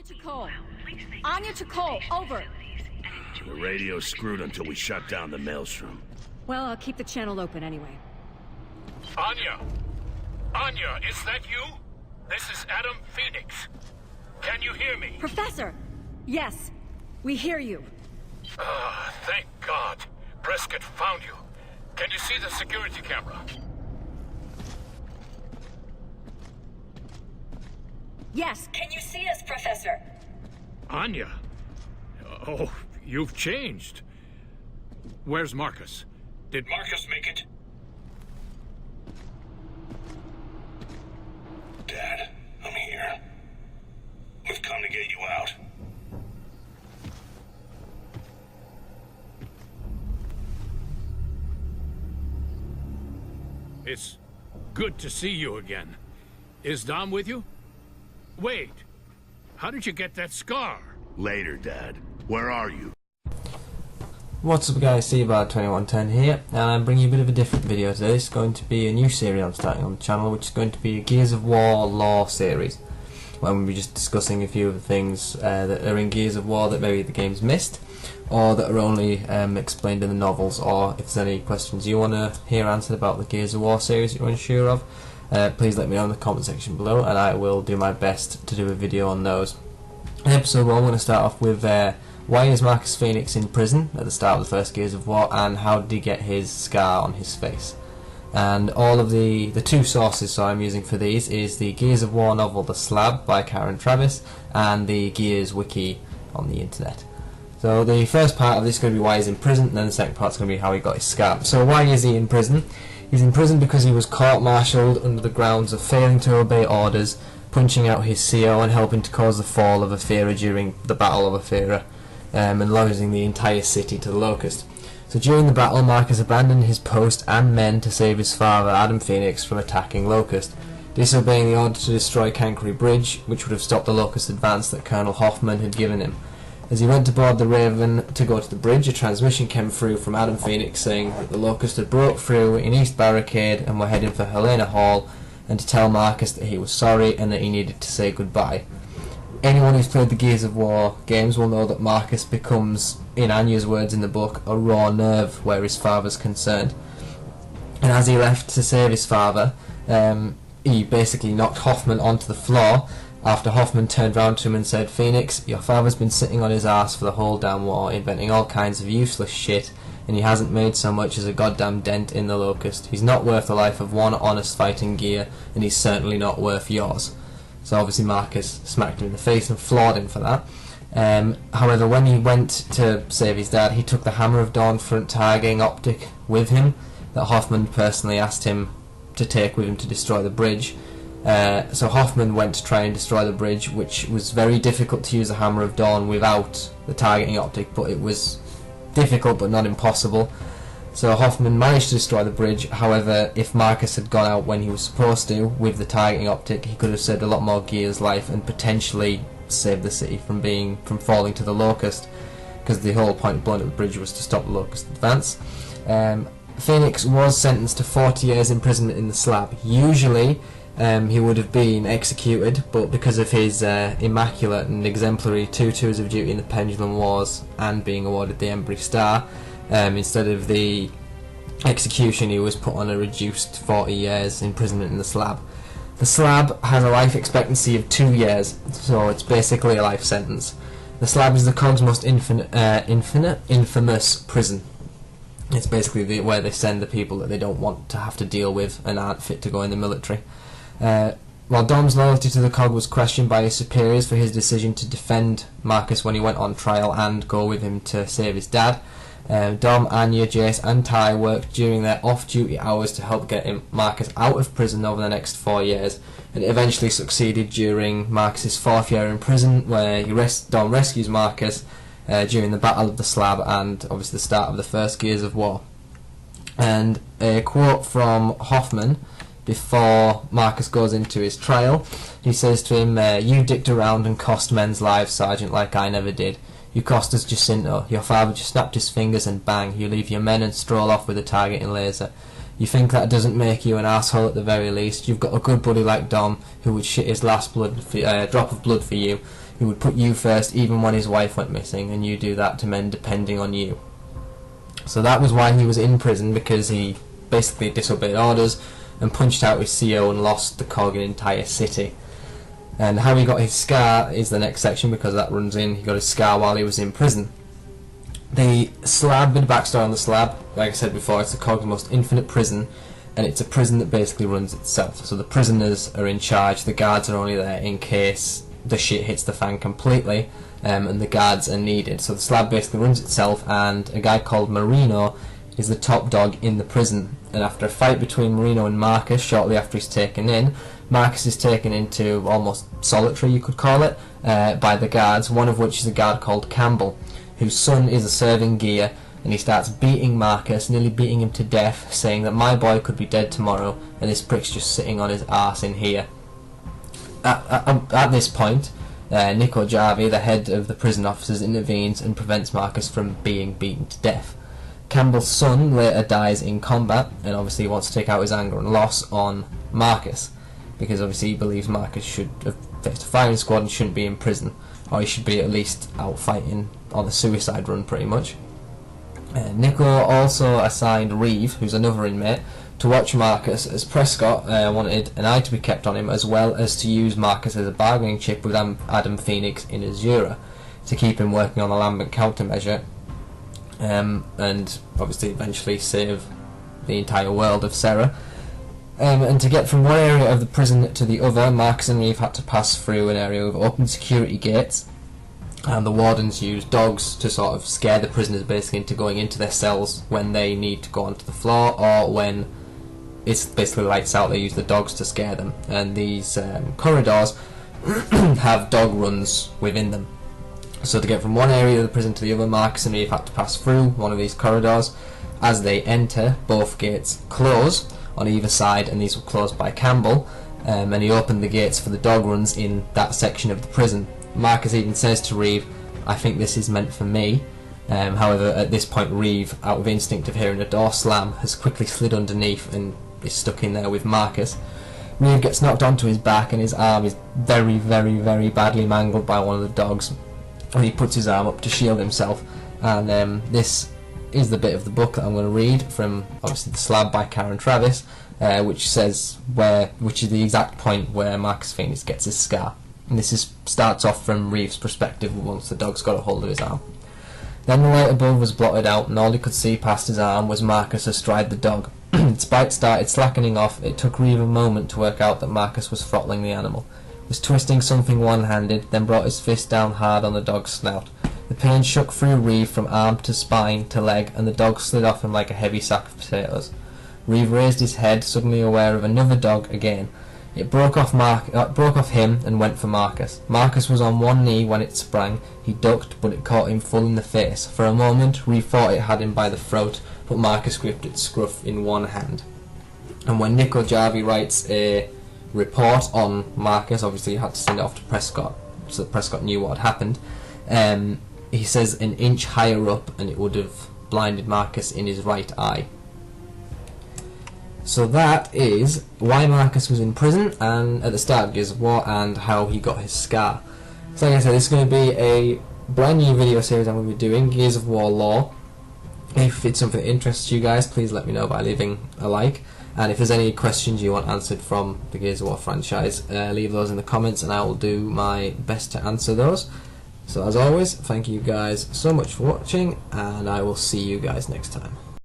to Cole. Anya to Cole, over. The radio's screwed until we shut down the maelstrom. Well, I'll keep the channel open anyway. Anya! Anya, is that you? This is Adam Fenix. Can you hear me? Professor! Yes, we hear you. Ah, thank God. Prescott found you. Can you see the security camera? Yes. Can you see us, Professor? Anya? Oh, you've changed. Where's Marcus? Did Marcus make it? Dad, I'm here. We've come to get you out. It's good to see you again. Is Dom with you? Wait, how did you get that scar? Later, Dad. Where are you? What's up guys, SteveBard2110 here, and I'm bringing you a bit of a different video today. It's going to be a new series I'm starting on the channel, which is going to be a Gears of War lore series, where we'll be just discussing a few of the things that are in Gears of War that maybe the game's missed, or that are only explained in the novels, or if there's any questions you want to hear answered about the Gears of War series that you're unsure of, please let me know in the comment section below, and I will do my best to do a video on those. In episode 1 I'm going to start off with why is Marcus Fenix in prison at the start of the first Gears of War, and how did he get his scar on his face? And all of the two sources I'm using for these is the Gears of War novel The Slab by Karen Travis and the Gears wiki on the internet. So the first part of this is going to be why he's in prison, and then the second part is going to be how he got his scar. So why is he in prison? He's in prison because he was court-martialed under the grounds of failing to obey orders, punching out his CO and helping to cause the fall of Aethera during the Battle of Aethera, and losing the entire city to the Locust. So during the battle, Marcus abandoned his post and men to save his father, Adam Fenix, from attacking Locust, disobeying the order to destroy Cancri Bridge, which would have stopped the Locust advance that Colonel Hoffman had given him. As he went to board the Raven to go to the bridge, a transmission came through from Adam Fenix saying that the Locust had broke through in East Barricade and were heading for Helena Hall, and to tell Marcus that he was sorry and that he needed to say goodbye. Anyone who's played the Gears of War games will know that Marcus becomes, in Anya's words in the book, a raw nerve where his father's concerned. And as he left to save his father, he basically knocked Hoffman onto the floor after Hoffman turned round to him and said, "Fenix, your father's been sitting on his arse for the whole damn war, inventing all kinds of useless shit, and he hasn't made so much as a goddamn dent in the Locust. He's not worth the life of one honest fighting gear, and he's certainly not worth yours." So obviously Marcus smacked him in the face and floored him for that. However, when he went to save his dad, he took the Hammer of Dawn front targeting optic with him that Hoffman personally asked him to take with him to destroy the bridge. So Hoffman went to try and destroy the bridge, which was very difficult to use the Hammer of Dawn without the targeting optic, but it was difficult but not impossible. So Hoffman managed to destroy the bridge. However, if Marcus had gone out when he was supposed to with the targeting optic, he could have saved a lot more Gears' life and potentially saved the city from falling to the Locust, because the whole point of blowing up the bridge was to stop the Locust advance. Fenix was sentenced to 40 years imprisonment in the Slab. Usually he would have been executed, but because of his immaculate and exemplary 2 tours of duty in the Pendulum Wars and being awarded the Embry Star, instead of the execution, he was put on a reduced 40 years imprisonment in the Slab. The Slab has a life expectancy of 2 years, so it's basically a life sentence. The Slab is the COG's most infamous prison. It's basically where they send the people that they don't want to have to deal with and aren't fit to go in the military. While Dom's loyalty to the COG was questioned by his superiors for his decision to defend Marcus when he went on trial and go with him to save his dad, Dom, Anya, Jace and Ty worked during their off-duty hours to help get Marcus out of prison over the next 4 years, and eventually succeeded during Marcus's 4th year in prison, where Dom rescues Marcus during the Battle of the Slab and obviously the start of the first Gears of War. And a quote from Hoffman before Marcus goes into his trial, he says to him, "You dicked around and cost men's lives, Sergeant, like I never did. You cost us Jacinto. Your father just snapped his fingers and bang, you leave your men and stroll off with a targeting laser. You think that doesn't make you an asshole at the very least? You've got a good buddy like Dom, who would shit his last drop of blood for you. who would put you first even when his wife went missing, and you do that to men depending on you. So that was why he was in prison, because he basically disobeyed orders and punched out his CO and lost the cog an entire city. And how he got his scar is the next section, because that runs in. He got his scar while he was in prison. The slab, bit of backstory on the slab, like I said before, it's the cog's most infinite prison, and it's a prison that basically runs itself. So the prisoners are in charge, the guards are only there in case the shit hits the fan completely, and the guards are needed. So the slab basically runs itself, and a guy called Marino is the top dog in the prison. And after a fight between Marino and Marcus, shortly after he's taken in, Marcus is taken into almost solitary, you could call it, by the guards, one of which is a guard called Campbell, whose son is a serving gear, and he starts beating Marcus, nearly beating him to death, saying that my boy could be dead tomorrow, and this prick's just sitting on his arse in here. At this point, Nico Jarvie, the head of the prison officers, intervenes and prevents Marcus from being beaten to death. Campbell's son later dies in combat, and obviously he wants to take out his anger and loss on Marcus, because obviously he believes Marcus should have faced a firing squad and shouldn't be in prison, or he should be at least out fighting on the suicide run pretty much. Nico also assigned Reeve, who's another inmate, to watch Marcus, as Prescott wanted an eye to be kept on him, as well as to use Marcus as a bargaining chip with Adam Phoenix in Azura to keep him working on the Lambent countermeasure, and obviously eventually save the entire world of Serra. And to get from one area of the prison to the other, Marcus and Reeve had to pass through an area with open security gates, and the wardens use dogs to sort of scare the prisoners basically into going into their cells when they need to go onto the floor, or when it's basically lights out, they use the dogs to scare them. And these corridors have dog runs within them. So to get from one area of the prison to the other, Marcus and Reeve had to pass through one of these corridors. As they enter, both gates close on either side, and these were closed by Campbell, and he opened the gates for the dog runs in that section of the prison. Marcus even says to Reeve, "I think this is meant for me." However, at this point, Reeve, out of instinct of hearing a door slam, has quickly slid underneath and is stuck in there with Marcus. Reeve gets knocked onto his back, and his arm is very, very, very badly mangled by one of the dogs, and he puts his arm up to shield himself. And this is the bit of the book that I'm going to read from, obviously, The Slab by Karen Travis, which is the exact point where Marcus Fenix gets his scar. And this starts off from Reeve's perspective once the dog's got a hold of his arm. Then the light above was blotted out, and all he could see past his arm was Marcus astride the dog. Its bite started slackening off. It took Reeve a moment to work out that Marcus was throttling the animal, was twisting something one-handed, then brought his fist down hard on the dog's snout. The pain shook through Reeve from arm to spine to leg, and the dog slid off him like a heavy sack of potatoes. Reeve raised his head, suddenly aware of another dog again. It broke off him and went for Marcus. Marcus was on one knee when it sprang. He ducked, but it caught him full in the face. For a moment, Reeve thought it had him by the throat, but Marcus gripped its scruff in one hand. And when Nico Jarvie writes a report on Marcus, obviously he had to send it off to Prescott, so that Prescott knew what had happened. He says an inch higher up, and it would have blinded Marcus in his right eye. So that is why Marcus was in prison and at the start of Gears of War, and how he got his scar. So like I said, this is going to be a brand new video series I'm going to be doing, Gears of War lore. If it's something that interests you guys, please let me know by leaving a like. And if there's any questions you want answered from the Gears of War franchise, leave those in the comments and I will do my best to answer those. So as always, thank you guys so much for watching, and I will see you guys next time.